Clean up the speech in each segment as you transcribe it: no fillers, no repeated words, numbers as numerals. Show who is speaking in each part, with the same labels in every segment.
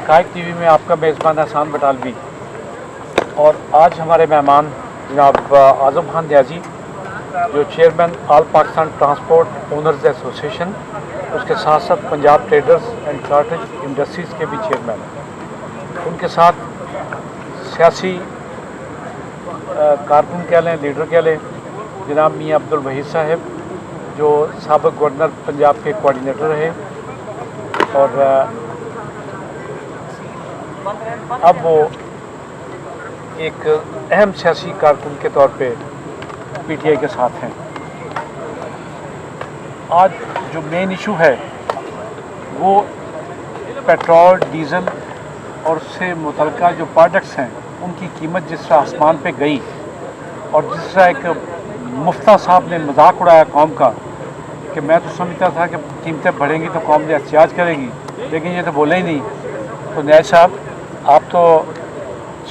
Speaker 1: हक़ाइक़ TV में आपका मेज़बान एहसान बटालवी। और आज हमारे मेहमान जनाब आज़म खान न्याज़ी, जो chairman all Pakistan transport owners association, उसके साथ साथ Punjab traders and cottage industries के भी चेयरमैन हैं। उनके साथ सियासी कारकुन कह लें, लीडर कह लें, जनाब मियाँ अब्दुल वहीद साहब, जो साबिक़ गवर्नर पंजाब के कोऑर्डिनेटर रहे और अब वो एक अहम सियासी कारकुन के तौर पे पीटीआई के साथ हैं। आज जो मेन इशू है वो पेट्रोल, डीज़ल और उससे मुतल्लिका जो प्रोडक्ट्स हैं उनकी कीमत जिस तरह आसमान पे गई और जिस तरह एक मुफ्ता साहब ने मजाक उड़ाया कौम का कि मैं तो समझता था कि कीमतें बढ़ेंगी तो कौम ने एहतियाज करेगी, लेकिन ये तो बोले ही नहीं। तो न्याज़ साहब, आप तो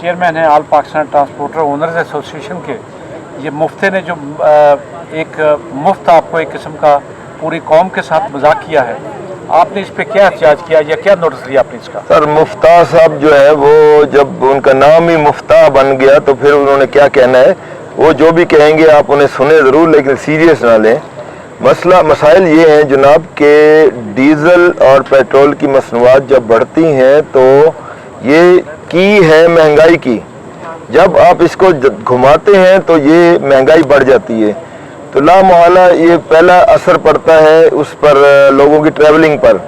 Speaker 1: चेयरमैन हैं all Pakistan transporter owners association के, ये मुफ्ते ने जो एक मुफ्त आपको एक किस्म का पूरी कौम के साथ मजाक किया है, आपने इस पे क्या एहतियाज किया या क्या नोटिस लिया आपने इसका?
Speaker 2: सर, मुफ्ता साहब जो है वो जब उनका नाम ही मुफ्ता बन गया तो फिर उन्होंने क्या कहना है, वो जो भी कहेंगे आप उन्हें सुने ज़रूर, लेकिन सीरियस ना लें। मसाइल ये हैं जनाब कि डीज़ल और पेट्रोल की मसनूआत जब बढ़ती हैं तो ये की है महंगाई की, जब आप इसको घुमाते हैं तो ये महंगाई बढ़ जाती है। तो ला मुहाला ये पहला असर पड़ता है उस पर, लोगों की ट्रैवलिंग पर।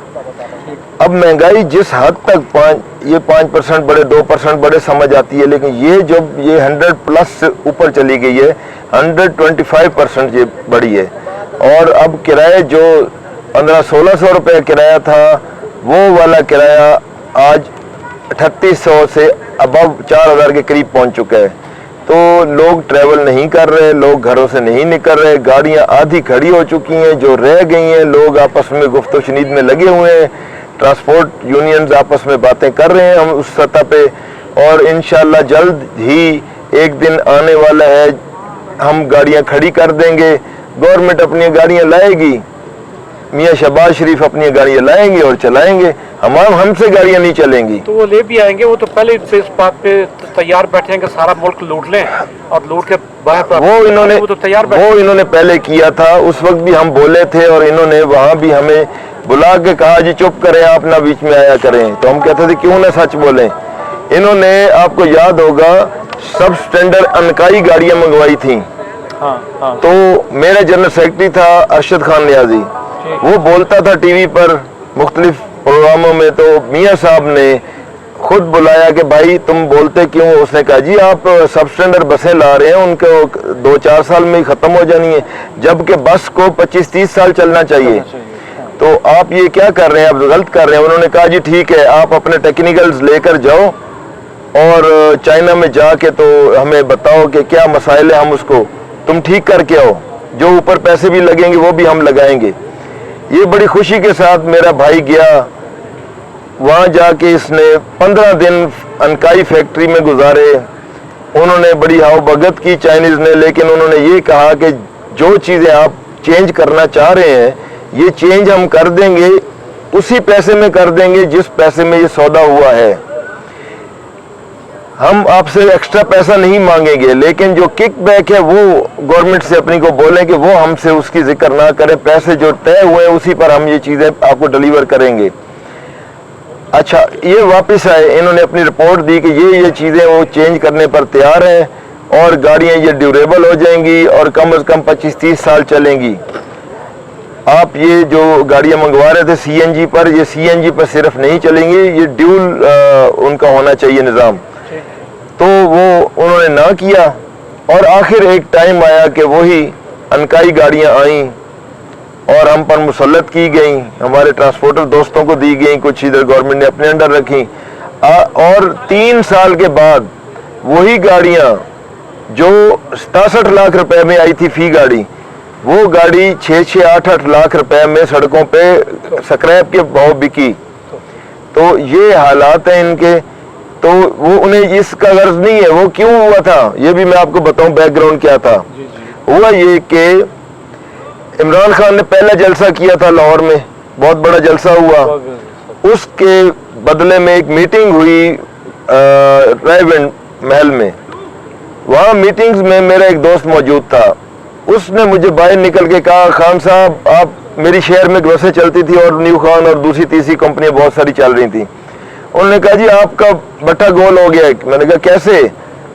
Speaker 2: अब महंगाई जिस हद तक ये 5% बढ़े, 2% बढ़े समझ आती है, लेकिन ये जब ये 100+ से ऊपर चली गई है, 125% ये बढ़ी है। और अब किराए जो 1500-1600 रुपये किराया था, वो वाला किराया आज 3800 से अबव 4000 के करीब पहुंच चुका है। तो लोग ट्रैवल नहीं कर रहे, लोग घरों से नहीं निकल रहे, गाड़ियां आधी खड़ी हो चुकी हैं, जो रह गई हैं लोग आपस में गुफ्तगू शनीद में लगे हुए हैं, ट्रांसपोर्ट यूनियंस आपस में बातें कर रहे हैं हम उस सतह पे। और इंशाल्लाह जल्द ही एक दिन आने वाला है, हम गाड़ियां खड़ी कर देंगे, गवर्नमेंट अपनी गाड़ियां लाएगी, मियाँ शहबाज शरीफ अपनी गाड़ियां लाएंगे और चलाएंगे, हमसे गाड़ियां नहीं चलेंगी।
Speaker 1: तो वो ले भी आएंगे, वो तो पहले से इस बात पे तैयार बैठे हैं कि सारा मुल्क लूट लें और लूट के बाहर वो तो तैयार बैठे।
Speaker 2: वो इन्होंने पहले किया था, उस वक्त भी हम बोले थे और इन्होंने वहाँ भी हमें बुला के कहा जी चुप करें, आप ना बीच में आया करें। तो हम कहते थे क्यों ना सच बोलें। इन्होंने, आपको याद होगा, सब स्टैंडर्ड अनकाई गाड़ियां मंगवाई थी।
Speaker 1: हाँ।
Speaker 2: तो मेरा जनरल सेक्रेटरी था अरशद खान न्याज़ी, वो बोलता था टीवी पर मुख्तलिफ प्रोग्रामों में, तो मियाँ साहब ने खुद बुलाया कि भाई तुम बोलते क्यों? उसने कहा जी आप सब स्टैंडर्ड बसें ला रहे हैं, उनको 2-4 साल में ही ख़त्म हो जानी है, जबकि बस को 25-30 साल चलना चाहिए। तो आप ये क्या कर रहे हैं, आप गलत कर रहे हैं। उन्होंने कहा जी ठीक है, आप अपने टेक्निकल्स लेकर जाओ और चाइना में जाके तो हमें बताओ कि क्या मसाइल है, हम उसको तुम ठीक करके आओ, जो ऊपर पैसे भी लगेंगे वो भी हम लगाएंगे। ये बड़ी खुशी के साथ मेरा भाई गया, वहाँ जाके इसने 15 दिन अनकाई फैक्ट्री में गुजारे। उन्होंने बड़ी हाव भगत की चाइनीज़ ने, लेकिन उन्होंने ये कहा कि जो चीज़ें आप चेंज करना चाह रहे हैं ये चेंज हम कर देंगे, उसी पैसे में कर देंगे जिस पैसे में ये सौदा हुआ है। हम आपसे एक्स्ट्रा पैसा नहीं मांगेंगे, लेकिन जो किक बैक है वो गवर्नमेंट से अपनी को बोलें कि वो हमसे उसकी जिक्र ना करें, पैसे जो तय हुए हैं उसी पर हम ये चीज़ें आपको डिलीवर करेंगे। अच्छा, ये वापस आए, इन्होंने अपनी रिपोर्ट दी कि ये चीज़ें वो चेंज करने पर तैयार हैं और गाड़ियाँ ये ड्यूरेबल हो जाएंगी और कम से कम 25-30 साल चलेंगी। आप ये जो गाड़ियाँ मंगवा रहे थे सीएनजी पर, ये सीएनजी पर सिर्फ नहीं चलेंगी, ये ड्यूल उनका होना चाहिए निज़ाम। तो वो उन्होंने ना किया और आखिर एक टाइम आया कि वही अनकाई गाड़ियां आईं और हम पर मुसल्लत की गई, हमारे ट्रांसपोर्टर दोस्तों को दी गई, कुछ इधर गवर्नमेंट ने अपने अंडर रखी। और 3 साल के बाद वही गाड़ियां जो 67 लाख रुपए में आई थी फी गाड़ी, वो गाड़ी 6-8 लाख रुपए में सड़कों पे स्क्रैप के भाव बिकी। तो ये हालात हैं इनके। तो वो उन्हें इसका गर्ज नहीं है। वो क्यों हुआ था ये भी मैं आपको बताऊं, बैकग्राउंड क्या था। हुआ ये कि इमरान खान ने पहला जलसा किया था लाहौर में, बहुत बड़ा जलसा हुआ। उसके بدلے میں ایک میٹنگ ہوئی رائیونڈ محل میں. وہاں میٹنگز میں میرا ایک دوست موجود تھا. اس نے مجھے باہر نکل کے کہا خان صاحب آپ میری شہر میں بسیں چلتی تھی اور نیو خان اور دوسری تیسری کمپنیاں بہت ساری چل رہی تھیں. انہوں نے کہا جی آپ کا بٹا گول ہو گیا. میں نے کہا کیسے؟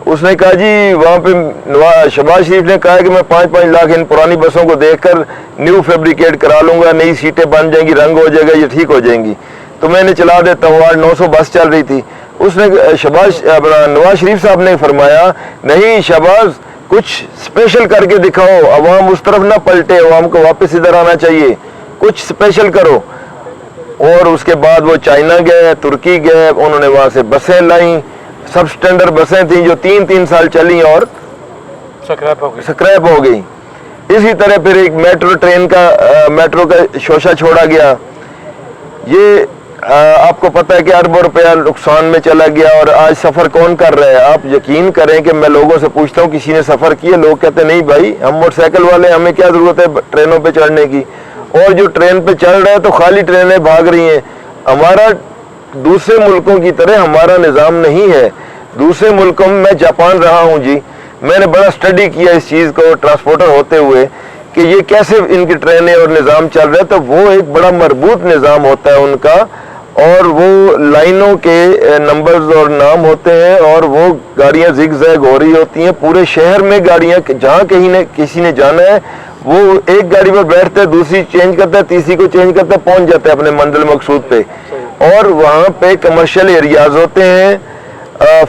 Speaker 2: اس نے کہا جی وہاں پہ شہباز شریف نے کہا کہ میں 5-5 لاکھ ان پرانی بسوں کو دیکھ کر نیو فیبریکیٹ کرا لوں گا, نئی سیٹیں بن جائیں گی, رنگ ہو جائے گا, یہ ٹھیک ہو جائیں گی. تو میں نے چلا دیتا ہوں. 900 بس چل رہی تھی. اس نے نواز شریف صاحب نے فرمایا نہیں شہباز کچھ اسپیشل کر کے دکھاؤ, عوام اس طرف نہ پلٹے, عوام کو واپس ادھر آنا چاہیے, کچھ اسپیشل کرو. اور اس کے بعد وہ چائنا گئے, ترکی گئے, انہوں نے وہاں سے بسیں لائیں. سب اسٹینڈرڈ بسیں تھیں جو 3 سال چلیں اور سکریپ ہو گئی. اسی طرح پھر ایک میٹرو کا شوشہ چھوڑا گیا. یہ آپ کو پتہ ہے کہ اربوں روپیہ نقصان میں چلا گیا. اور آج سفر کون کر رہا ہے؟ آپ یقین کریں کہ میں لوگوں سے پوچھتا ہوں کسی نے سفر کیا, لوگ کہتے ہیں نہیں بھائی ہم موٹر سائیکل والے, ہمیں کیا ضرورت ہے ٹرینوں پہ چڑھنے کی. اور جو ٹرین پہ چل رہا ہے تو خالی ٹرینیں بھاگ رہی ہیں. ہمارا دوسرے ملکوں کی طرح ہمارا نظام نہیں ہے. دوسرے ملکوں میں جاپان رہا ہوں جی, میں نے بڑا اسٹڈی کیا اس چیز کو ٹرانسپورٹر ہوتے ہوئے کہ یہ کیسے ان کی ٹرینیں اور نظام چل رہا ہے. تو وہ ایک بڑا مربوط نظام ہوتا ہے ان کا, اور وہ لائنوں کے نمبرز اور نام ہوتے ہیں, اور وہ گاڑیاں زگ زیگ ہو رہی ہوتی ہیں پورے شہر میں. گاڑیاں جہاں کسی نے جانا ہے وہ ایک گاڑی پر بیٹھتے ہیں, دوسری چینج کرتا ہے, تیسری کو چینج کرتا ہے, پہنچ جاتا ہے اپنے منزل مقصود پہ. اور وہاں پہ کمرشل ایریاز ہوتے ہیں,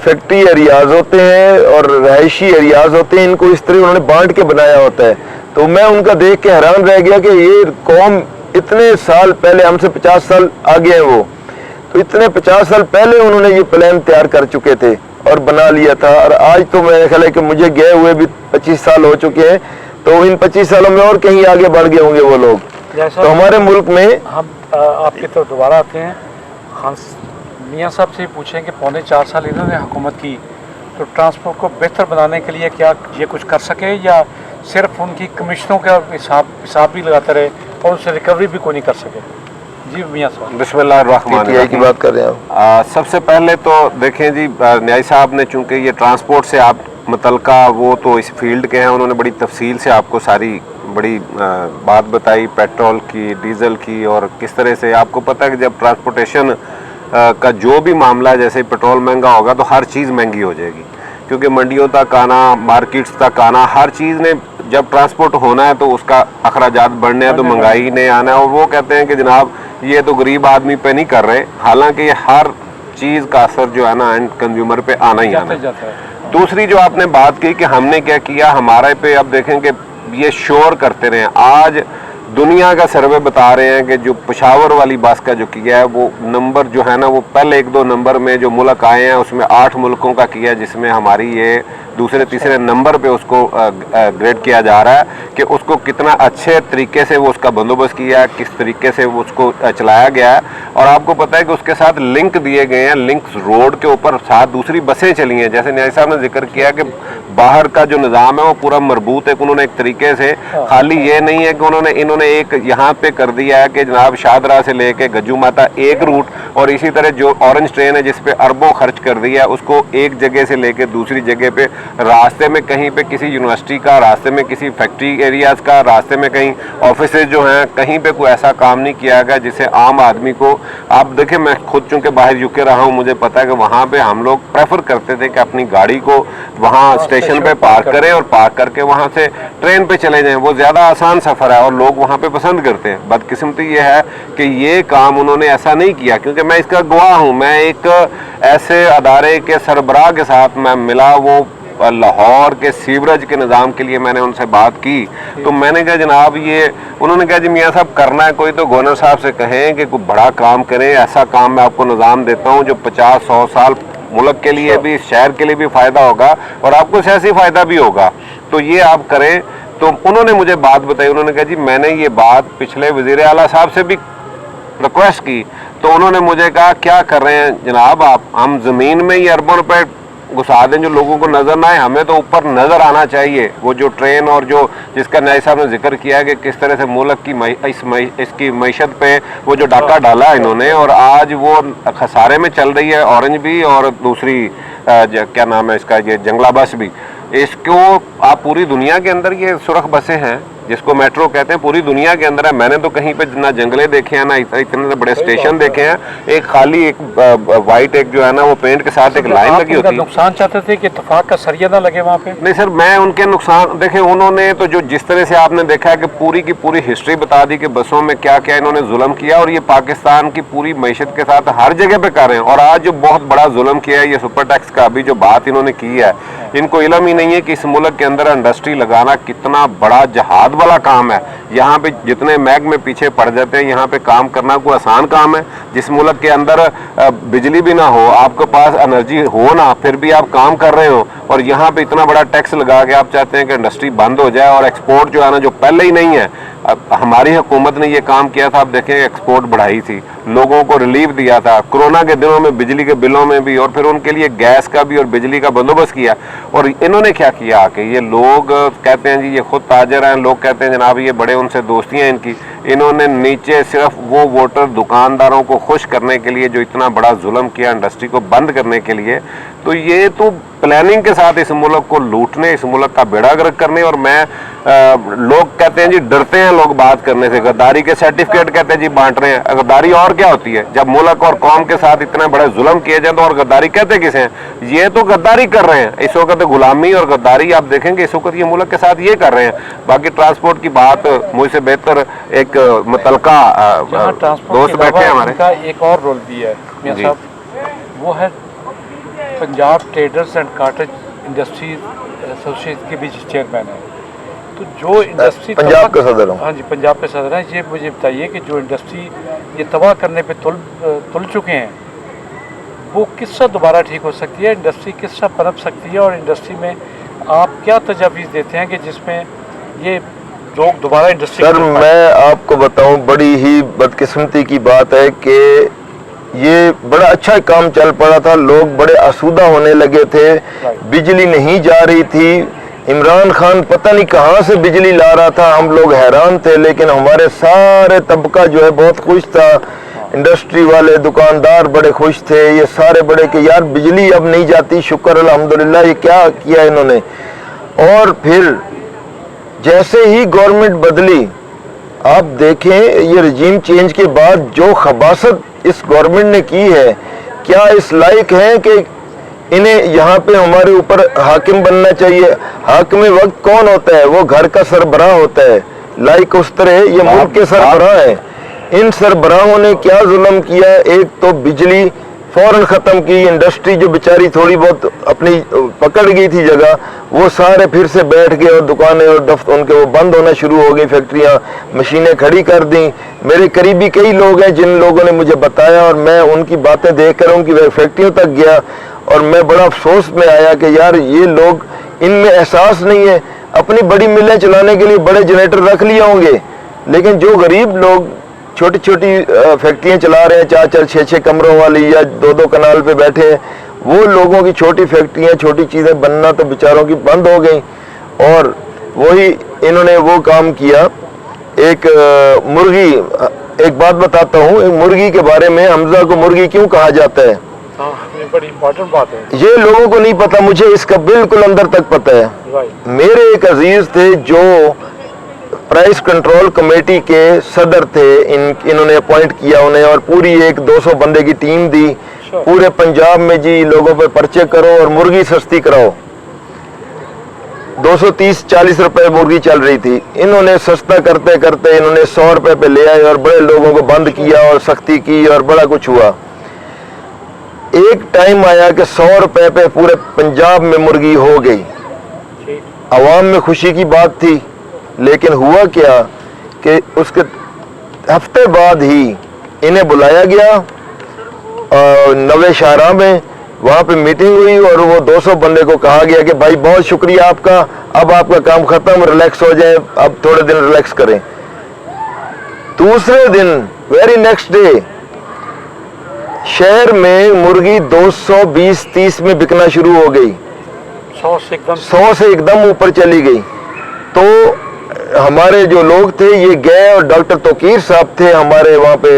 Speaker 2: فیکٹری ایریاز ہوتے ہیں, اور رہائشی ایریاز ہوتے ہیں. ان کو اس طرح انہوں نے بانٹ کے بنایا ہوتا ہے. تو میں ان کا دیکھ کے حیران رہ گیا کہ یہ قوم اتنے سال پہلے, ہم سے 50 سال آگے ہیں وہ, تو اتنے 50 سال پہلے انہوں نے یہ پلان تیار کر چکے تھے اور بنا لیا تھا. اور آج تو میرے خیال ہے کہ مجھے گئے ہوئے بھی 25 سال ہو چکے ہیں, تو ان 25 سالوں میں اور کہیں آگے بڑھ گئے ہوں گے وہ لوگ. تو ہمارے ملک میں
Speaker 1: ہم آپ کی طرف دوبارہ آتے ہیں. خان میاں صاحب سے پوچھیں کہ 4.25 سال انہوں نے حکومت کی, تو ٹرانسپورٹ کو بہتر بنانے کے لیے کیا یہ کچھ کر سکے, یا صرف ان کی کمیشنوں کا حساب بھی لگاتے رہے اور ان سے ریکوری بھی کوئی نہیں کر سکے؟ جی میاں صاحب.
Speaker 3: بسم اللہ الرحمن الرحیم
Speaker 2: کی بات کر رہے ہیں.
Speaker 3: سب سے پہلے تو دیکھیں جی, نیائی صاحب نے چونکہ یہ ٹرانسپورٹ سے آپ متعلقہ وہ تو اس فیلڈ کے ہیں, انہوں نے بڑی تفصیل سے آپ کو ساری بڑی بات بتائی پیٹرول کی, ڈیزل کی, اور کس طرح سے. آپ کو پتہ ہے کہ جب ٹرانسپورٹیشن کا جو بھی معاملہ ہے, جیسے پیٹرول مہنگا ہوگا تو ہر چیز مہنگی ہو جائے گی, کیونکہ منڈیوں تک آنا, مارکیٹس تک آنا, ہر چیز نے جب ٹرانسپورٹ ہونا ہے تو اس کا اخراجات بڑھنے ہیں, تو مہنگائی نے آنا ہے. اور وہ کہتے ہیں کہ جناب یہ تو غریب آدمی پہ نہیں کر رہے, حالانکہ یہ ہر چیز کا اثر جو ہے نا اینڈ کنزیومر پہ آنا ہی آنا ہے. دوسری جو آپ نے بات کی کہ ہم نے کیا کیا, ہمارے پہ اب دیکھیں کہ یہ شور کرتے رہے. آج دنیا کا سروے بتا رہے ہیں کہ جو پشاور والی بس کا جو کیا ہے وہ نمبر جو ہے نا وہ پہلے 1-2 نمبر میں جو ملک آئے ہیں اس میں 8 ملکوں کا کیا, جس میں ہماری یہ دوسرے تیسرے نمبر پہ اس کو گریڈ کیا جا رہا ہے کہ اس کو کتنا اچھے طریقے سے وہ اس کا بندوبست کیا ہے, کس طریقے سے وہ اس کو چلایا گیا ہے. اور آپ کو پتہ ہے کہ اس کے ساتھ لنک دیے گئے ہیں, لنکس روڈ کے اوپر ساتھ دوسری بسیں چلی ہیں. جیسے نیائی صاحب نے ذکر کیا کہ باہر کا جو نظام ہے وہ پورا مربوط ہے, کہ انہوں نے ایک طریقے سے, خالی یہ نہیں ہے کہ انہوں نے ایک یہاں پہ کر دیا ہے کہ جناب شاہدرہ سے لے کے گجو ماتا ایک روٹ, اور اسی طرح جو اورنج ٹرین ہے جس پہ اربوں خرچ کر دیا اس کو ایک جگہ سے لے کے دوسری جگہ پہ, راستے میں کہیں پہ کسی یونیورسٹی کا, راستے میں کسی فیکٹری ایریاز کا, راستے میں کہیں آفیسز جو ہیں, کہیں پہ کوئی ایسا کام نہیں کیا گیا جسے عام آدمی کو. آپ دیکھیں میں خود چونکہ باہر یوکے رہا ہوں, مجھے پتا ہے کہ وہاں پہ ہم لوگ پریفر کرتے تھے کہ اپنی گاڑی کو وہاں اسٹیشن پہ پارک کریں اور پارک کر کے وہاں سے ٹرین پہ چلے جائیں. وہ زیادہ آسان سفر ہے اور لوگ وہاں پہ پسند کرتے ہیں. بدقسمتی یہ ہے کہ یہ کام انہوں نے ایسا نہیں کیا, کیونکہ میں اس کا گواہ ہوں. میں ایک ایسے ادارے کے سربراہ کے ساتھ میں ملا, وہ لاہور کے سیوریج کے نظام کے لیے میں نے ان سے بات کی, تو میں نے کہا جناب یہ, انہوں نے کہا جی میاں صاحب کرنا ہے کوئی تو گورنر صاحب سے کہیں کہ کوئی بڑا کام کریں, ایسا کام میں آپ کو نظام دیتا ہوں جو 50-100 سال ملک کے لیے بھی, شہر کے لیے بھی فائدہ ہوگا اور آپ کو سیاسی فائدہ بھی ہوگا, تو یہ آپ کریں. تو انہوں نے مجھے بات بتائی, انہوں نے کہا جی میں نے یہ بات پچھلے وزیر اعلیٰ صاحب سے بھی ریکویسٹ کی, تو انہوں نے مجھے کہا کیا کر رہے ہیں جناب آپ, ہم زمین میں ہی اربوں روپے घुसा दें जो लोगों को नजर ना आए, हमें तो ऊपर नजर आना चाहिए। वो जो ट्रेन और जो जिसका न्याय साहब ने जिक्र किया है कि किस तरह से मुल्क की इसकी मईशत पे वो जो डाका डाला है इन्होंने, और आज वो खसारे में चल रही है, ऑरेंज भी और दूसरी क्या नाम है इसका, ये जंगला बस भी। इसको आप पूरी दुनिया के अंदर ये सुरख बसें हैं जिसको मेट्रो कहते हैं, पूरी दुनिया के अंदर है। मैंने तो कहीं पे ना जंगले देखे हैं ना इतने बड़े स्टेशन देखे हैं। एक खाली एक वाइट एक जो है ना वो पेंट के साथ एक लाइन लगी होती है।
Speaker 1: नुकसान चाहते थे कि इत्तेफाक का सरिया ना लगे वहाँ पे?
Speaker 3: नहीं सर, मैं उनके नुकसान देखे, उन्होंने तो जो जिस तरह से आपने देखा है कि पूरी की पूरी हिस्ट्री बता दी कि बसों में क्या क्या इन्होंने जुल्म किया, और ये पाकिस्तान की पूरी मईशत के साथ हर जगह पे कर रहे हैं। और आज जो बहुत बड़ा जुल्म किया है ये सुपर टैक्स का, अभी जो बात इन्होंने की है, इनको इल्म ही नहीं है कि इस मुल्क के अंदर इंडस्ट्री लगाना कितना बड़ा जहाद वाला काम है। यहाँ पे जितने मैग में पीछे पड़ जाते हैं, यहाँ पे काम करना कोई आसान काम है। जिस मुल्क के अंदर बिजली भी ना हो, आपके पास एनर्जी हो ना, फिर भी आप काम कर रहे हो, और यहाँ पे इतना बड़ा टैक्स लगा के आप चाहते हैं कि इंडस्ट्री बंद हो जाए और एक्सपोर्ट जो है ना, जो पहले ही नहीं है, हमारी हुकूमत ने ये काम किया था। आप देखें एक्सपोर्ट बढ़ाई थी, लोगों को रिलीफ दिया था कोरोना के दिनों में, बिजली के बिलों में भी, और फिर उनके लिए गैस का भी और बिजली का बंदोबस्त किया। और इन्होंने क्या किया आके, ये लोग कहते हैं जी ये खुद ताजर हैं, लोग कहते हैं जनाब ये बड़े उनसे दोस्तियां इनकी। इन्होंने नीचे सिर्फ वो वोटर दुकानदारों को खुश करने के लिए जो इतना बड़ा जुल्म किया इंडस्ट्री को बंद करने के लिए, तो ये तो प्लानिंग के साथ इस मुल्क को लूटने, इस मुल्क का बेड़ा गर्क करने। और मैं लोग कहते हैं जी डरते हैं लोग बात करने से, गद्दारी के सर्टिफिकेट कहते हैं जी बांट रहे हैं। गद्दारी और क्या होती है? जब मुल्क और कौम के साथ इतने बड़े जुल्म किए जाए तो और गद्दारी कहते किसे हैं? ये तो गद्दारी कर रहे हैं इस वक्त, गुलामी और गद्दारी आप देखेंगे इस वक्त ये मुल्क के साथ ये कर रहे हैं। बाकी ट्रांसपोर्ट की बात मुझसे बेहतर एक मुतलका दोस्त बैठे हैं हमारे,
Speaker 1: का एक और रोल भी है मियां साहब, वो है Punjab traders and cottage industry association के भी चेयरमैन है। तो जो इंडस्ट्री
Speaker 2: पंजाब का सदर हूँ।
Speaker 1: हाँ जी, पंजाब के सदर हैं। ये मुझे बताइए कि जो इंडस्ट्री ये तबाह करने पे तुल चुके हैं, वो किससे दोबारा ठीक हो सकती है? इंडस्ट्री किससे पनप सकती है? और इंडस्ट्री में आप क्या तजावीज़ देते हैं कि जिसमें ये लोग दोबारा इंडस्ट्री?
Speaker 2: सर मैं आपको बताऊं, बड़ी ही बदकिस्मती की बात है कि ये बड़ा अच्छा काम चल पड़ा था, लोग बड़े आसूदा होने लगे थे, बिजली नहीं जा रही थी, इमरान खान पता नहीं कहाँ से बिजली ला रहा था, हम लोग हैरान थे। लेकिन हमारे सारे तबका जो है बहुत खुश था, इंडस्ट्री वाले दुकानदार बड़े खुश थे, ये सारे बड़े कि यार बिजली अब नहीं जाती, शुक्र अल्हम्दुलिल्लाह, ये क्या किया इन्होंने। और फिर जैसे ही गवर्नमेंट बदली, आप देखें ये रजीम चेंज के बाद जो खबासत इस गवर्नमेंट ने की है, क्या इस लायक है कि इन्हें यहाँ पे हमारे ऊपर हाकिम बनना चाहिए? हाकिम वक्त कौन होता है? वो घर का सरबराह होता है, लाइक उस तरह ये मुल्क के सरबराह है। इन सरबराहों ने क्या जुल्म किया? एक तो बिजली फौरन ख़त्म की, इंडस्ट्री जो बेचारी थोड़ी बहुत अपनी पकड़ गई थी जगह, वो सारे फिर से बैठ गए और दुकानें और दफ्तर उनके वो बंद होना शुरू हो गई, फैक्ट्रियाँ, मशीनें खड़ी कर दी। मेरे करीबी कई लोग हैं जिन लोगों ने मुझे बताया, और मैं उनकी बातें देख कर उनकी फैक्ट्रियों तक गया, और मैं बड़ा अफसोस में आया कि यार ये लोग, इनमें एहसास नहीं है। अपनी बड़ी मिलें चलाने के लिए बड़े जनरेटर रख लिए होंगे, लेकिन जो गरीब लोग छोटी छोटी फैक्ट्रियाँ चला रहे हैं, 4-4, 6-6 कमरों वाली या 2-2 कनाल पे बैठे हैं, वो लोगों की छोटी फैक्ट्रियाँ, छोटी चीज़ें बनना तो बेचारों की बंद हो गई। और वही इन्होंने वो काम किया। एक मुर्गी, एक बात बताता हूँ, एक मुर्गी के बारे में, हमजा को मुर्गी क्यों कहा जाता है?
Speaker 1: ये बड़ी इंपॉर्टेंट बात है,
Speaker 2: ये लोगों को नहीं पता, मुझे इसका बिल्कुल अंदर तक पता है। मेरे एक अजीज थे जो प्राइस कंट्रोल कमेटी के सदर थे, इन्होंने अपॉइंट किया उन्हें, और पूरी एक 200 बंदे की टीम दी, पूरे पंजाब में जी लोगों पे पर्चे करो और मुर्गी सस्ती कराओ। 230-40 रुपए मुर्गी चल रही थी, इन्होंने सस्ता करते करते इन्होंने 100 रुपए पे ले आए और बड़े लोगों को बंद किया और सख्ती की और बड़ा कुछ हुआ। एक टाइम आया कि 100 रुपए पे पूरे पंजाब में मुर्गी हो गई, आवाम में खुशी की बात थी। लेकिन हुआ क्या कि उसके हफ्ते बाद ही इन्हें बुलाया गया नवे शाहरा में, वहाँ पे मीटिंग हुई, और वो 200 बंदे को कहा गया कि भाई बहुत शुक्रिया आपका, अब आपका काम खत्म, रिलैक्स हो जाए, अब थोड़े दिन रिलैक्स करें। दूसरे दिन वेरी नेक्स्ट डे शहर में मुर्गी 220-30 में बिकना शुरू हो गई, 100 से एकदम ऊपर चली गई। तो हमारे जो लोग थे ये गए और डॉक्टर तोकीर साहब थे हमारे वहाँ पे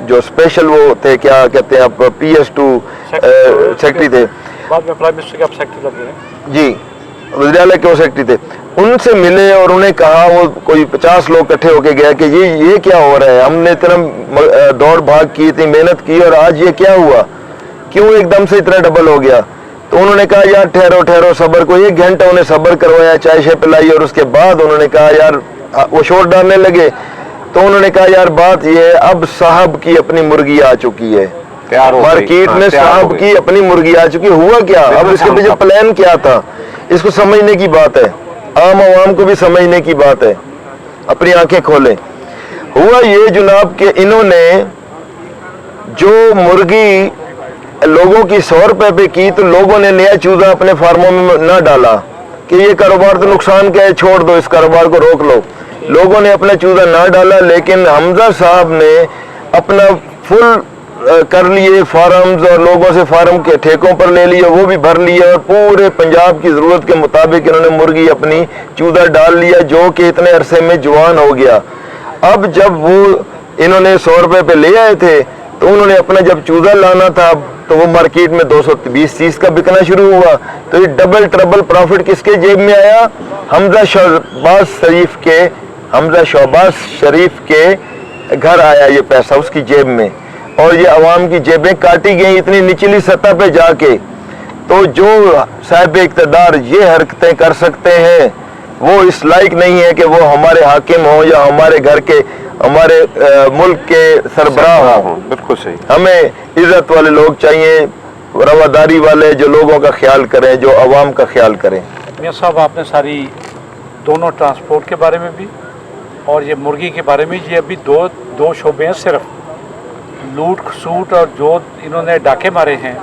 Speaker 2: जो स्पेशल वो थे, क्या कहते हैं आप, PS2 सेक्रेटरी थे,
Speaker 1: बाद में प्राइम मिनिस्टर के आप सेक्रेटरी लगे हैं
Speaker 2: जी, विद्यालय के वो सेक्रेटरी थे। उनसे मिले और उन्हें कहा, वो कोई 50 लोग इकट्ठे होके गए कि ये क्या हो रहा है, हमने इतना दौड़ भाग की, इतनी मेहनत की और आज ये क्या हुआ, क्यों एकदम से इतना डबल हो गया। तो उन्होंने कहा यार ठहरो सब्र, को 1 घंटा उन्हें सब्र करवाया, चाय शाय पिलाई और उसके बाद उन्होंने कहा यार, वो शोर डालने लगे। तो उन्होंने कहा यार बात ये है, अब साहब की अपनी मुर्गी आ चुकी है, मार्केट में साहब की अपनी मुर्गी आ चुकी। हुआ क्या, अब इसके पीछे प्लान क्या था, इसको समझने की बात है, आम आवाम को भी समझने की बात है, अपनी आंखें खोलें। हुआ ये जनाब कि इन्होंने जो मुर्गी लोगों की 100 रुपए पे की, तो लोगों ने नया चूजा अपने फार्मों में ना डाला कि ये कारोबार तो नुकसान क्या है, छोड़ दो, इस कारोबार को रोक लो। लोगों ने अपना चूजा ना डाला, लेकिन हमजा साहब ने अपना फुल कर लिए फार्म्स और लोगों से फार्म के ठेकों पर ले लिए, वो भी भर लिए और पूरे पंजाब की ज़रूरत के मुताबिक इन्होंने मुर्गी अपनी चूजा डाल लिया, जो कि इतने अरसे में जवान हो गया। अब जब वो इन्होंने 100 रुपए पे ले आए थे, तो उन्होंने अपना जब चूजा लाना था तो वो मार्केट में 220-30 का बिकना शुरू हुआ। तो ये डबल ट्रबल प्रॉफिट किसके जेब में आया, हमजा शहबाज शरीफ के घर आया ये पैसा, उसकी जेब में, और ये अवाम की जेबें काटी गई इतनी निचली सतह पे जाके। तो जो साहिब इक़्तिदार ये हरकतें कर सकते हैं, वो इस लायक नहीं है कि वो हमारे हाकिम हो या हमारे घर के, हमारे मुल्क के सरबराह हो।
Speaker 3: बिल्कुल सही।
Speaker 2: हमें इज्जत वाले लोग चाहिए, रवादारी वाले, जो लोगों का ख्याल करें, जो अवाम का ख्याल करें।
Speaker 1: मियाँ साहब, आपने सारी दोनों ट्रांसपोर्ट के बारे में भी और ये मुर्गी के बारे में, ये अभी दो शोबे हैं सिर्फ, लूट खसूट और जो इन्होंने डाके मारे हैं,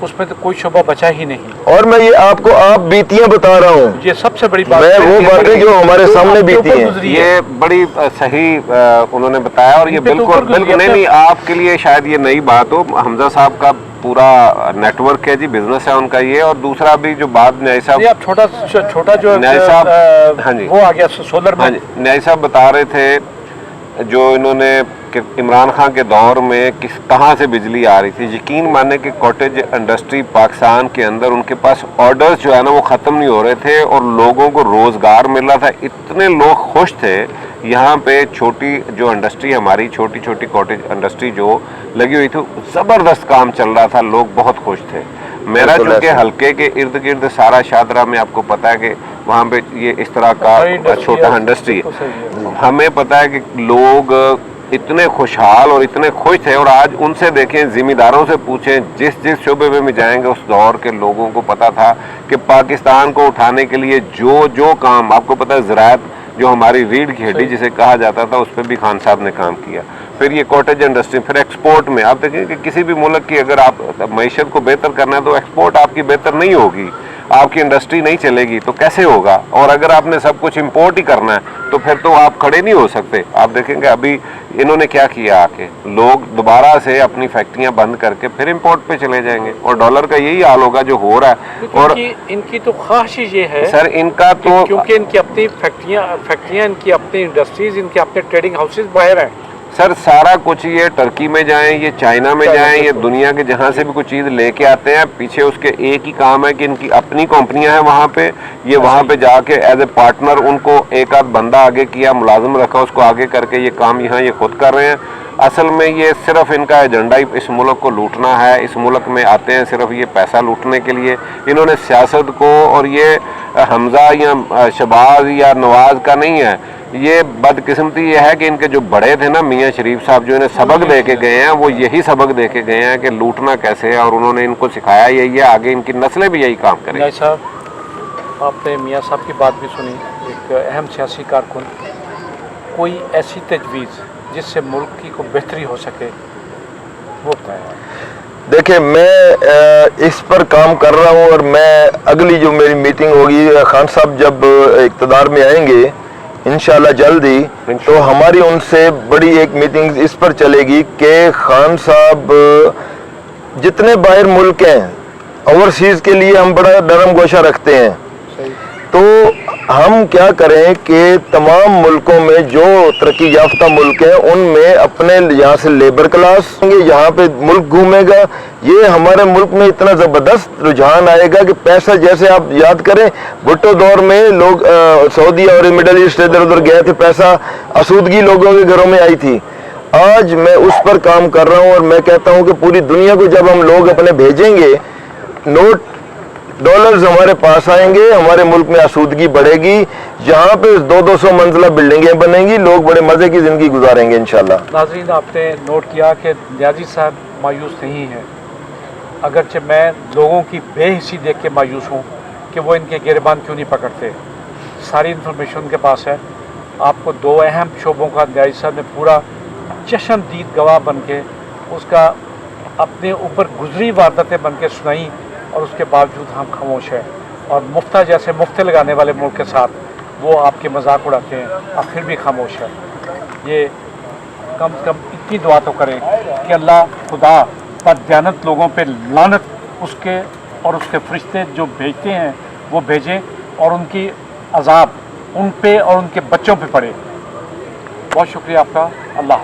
Speaker 1: उसमें तो कोई शोबा बचा ही नहीं।
Speaker 2: और मैं ये आपको आप बीतियां बता रहा हूँ,
Speaker 1: ये सबसे बड़ी बात
Speaker 2: मैं वो बातें जो हमारे सामने बीती हैं,
Speaker 3: ये बड़ी सही उन्होंने बताया। और ये बिल्कुल नहीं, आपके लिए शायद ये नई बात हो, हमजा साहब का पूरा नेटवर्क है जी, बिजनेस है उनका ये। और दूसरा भी जो बात न्याय साहब,
Speaker 1: आप छोटा जो
Speaker 3: न्याय साहब, हाँ जी,
Speaker 1: वो आ गया सोलर में।
Speaker 3: हाँ जी, न्याय साहब बता रहे थे जो इन्होंने कि इमरान खान के दौर में कहाँ से बिजली आ रही थी। यकीन माने कि कॉटेज इंडस्ट्री पाकिस्तान के अंदर उनके पास ऑर्डर्स जो है ना वो ख़त्म नहीं हो रहे थे और लोगों को रोज़गार मिल रहा था, इतने लोग खुश थे। यहाँ पे छोटी जो इंडस्ट्री हमारी छोटी छोटी कॉटेज इंडस्ट्री जो लगी हुई थी, ज़बरदस्त काम चल रहा था, लोग बहुत खुश थे। मेरा चूँकि हल्के के इर्द गिर्द सारा शादरा में आपको पता है कि वहाँ पे ये इस तरह का छोटा इंडस्ट्री है, हमें पता है कि लोग इतने खुशहाल और इतने खुश थे। और आज उनसे देखें, जिम्मेदारों से पूछें, जिस शोबे में जाएंगे उस दौर के लोगों को पता था कि पाकिस्तान को उठाने के लिए जो काम, आपको पता है ज़राअत जो हमारी रीढ़ की हड्डी जिसे कहा जाता था, उस पर भी खान साहब ने काम किया। फिर ये कॉटेज इंडस्ट्री, फिर एक्सपोर्ट में आप देखें कि किसी भी मुल्क की अगर आप मईशत को बेहतर करना है तो एक्सपोर्ट आपकी बेहतर नहीं होगी, आपकी इंडस्ट्री नहीं चलेगी तो कैसे होगा। और अगर आपने सब कुछ इंपोर्ट ही करना है तो फिर तो आप खड़े नहीं हो सकते। आप देखेंगे अभी इन्होंने क्या किया, आके लोग दोबारा से अपनी फैक्ट्रियां बंद करके फिर इंपोर्ट पे चले जाएंगे और डॉलर का यही हाल होगा जो हो रहा है। और
Speaker 1: इनकी तो ख्वाहिश ये है
Speaker 3: सर, इनका तो
Speaker 1: क्योंकि इनकी अपनी फैक्ट्रियां, इनकी अपनी इंडस्ट्रीज, इनके अपने ट्रेडिंग हाउसेज बाहर हैं
Speaker 3: सर। सारा कुछ ये टर्की में जाएं, ये चाइना में जाएं, ये दुनिया के जहाँ से भी कुछ चीज़ लेके आते हैं, पीछे उसके एक ही काम है कि इनकी अपनी कंपनियां हैं वहाँ पे, ये वहाँ पे जाके एज ए पार्टनर उनको एक आध बंदा आगे किया, मुलाजिम रखा, उसको आगे करके ये काम यहाँ ये खुद कर रहे हैं। असल में ये सिर्फ इनका एजेंडा ही इस मुल्क को लूटना है। इस मुल्क में आते हैं सिर्फ ये पैसा लूटने के लिए। इन्होंने सियासत को, और ये हमजा या शहबाज या नवाज का नहीं है, ये बदकिस्मती ये है कि इनके जो बड़े थे ना मियाँ शरीफ साहब, जो इन्हें सबक दे के गए हैं, वो यही सबक दे के गए हैं कि लूटना कैसे है, और उन्होंने इनको सिखाया यही है, आगे इनकी नस्लें भी यही काम करें।
Speaker 1: न्याय साहब, आपने मियाँ साहब की बात भी सुनी, एक अहम सियासी कारकुन, कोई ऐसी तजवीज़ जिससे मुल्क की को बेहतरी हो सके वो बताया।
Speaker 2: देखिए, मैं इस पर काम कर रहा हूँ और मैं अगली जो मेरी मीटिंग होगी, खान साहब जब इक़्तिदार में आएंगे इंशाल्लाह जल्द ही, तो हमारी उनसे बड़ी एक मीटिंग इस पर चलेगी कि खान साहब जितने बाहर मुल्क हैं ओवरसीज़ के लिए हम बड़ा नरम गोशा रखते हैं, तो हम क्या करें कि तमाम मुल्कों में जो तरक्की याफ्ता मुल्क हैं उनमें अपने यहाँ से लेबर क्लास यहाँ पे मुल्क घूमेगा। ये हमारे मुल्क में इतना ज़बरदस्त रुझान आएगा कि पैसा, जैसे आप याद करें भुट्टो दौर में लोग सऊदी और मिडल ईस्ट इधर उधर गए थे, पैसा आसूदगी लोगों के घरों में आई थी। आज मैं उस पर काम कर रहा हूँ और मैं कहता हूँ कि पूरी दुनिया को जब हम लोग अपने भेजेंगे, नोट डॉलर्स हमारे पास आएंगे, हमारे मुल्क में आसूदगी बढ़ेगी, जहाँ पे 200-200 मंजिला बिल्डिंगें बनेंगी, लोग बड़े मज़े की ज़िंदगी गुजारेंगे इंशाल्लाह।
Speaker 1: नाज़रीन, आपने नोट किया कि न्याज़ी साहब मायूस नहीं हैं, अगरचे मैं लोगों की बेहिसी देख के मायूस हूँ कि वो इनके गिरबान क्यों नहीं पकड़ते। सारी इन्फॉर्मेशन उनके पास है। आपको दो अहम शोबों का न्याज़ी साहब ने पूरा चश्मदीद गवाह बन के उसका अपने ऊपर गुजरी वारदातें बन के सुनाई, और उसके बावजूद हम खामोश हैं। और मुफ्ता जैसे मुफ्ते लगाने वाले मुल्क के साथ वो आपके मजाक उड़ाते हैं, आप फिर भी खामोश हैं। ये कम से कम इतनी दुआ तो करें कि अल्लाह खुदा बददियानत लोगों पे लानत उसके और उसके फरिश्ते जो भेजते हैं वो भेजें, और उनकी अजाब उन पे और उनके बच्चों पे पड़े। बहुत शुक्रिया आपका। अल्लाह।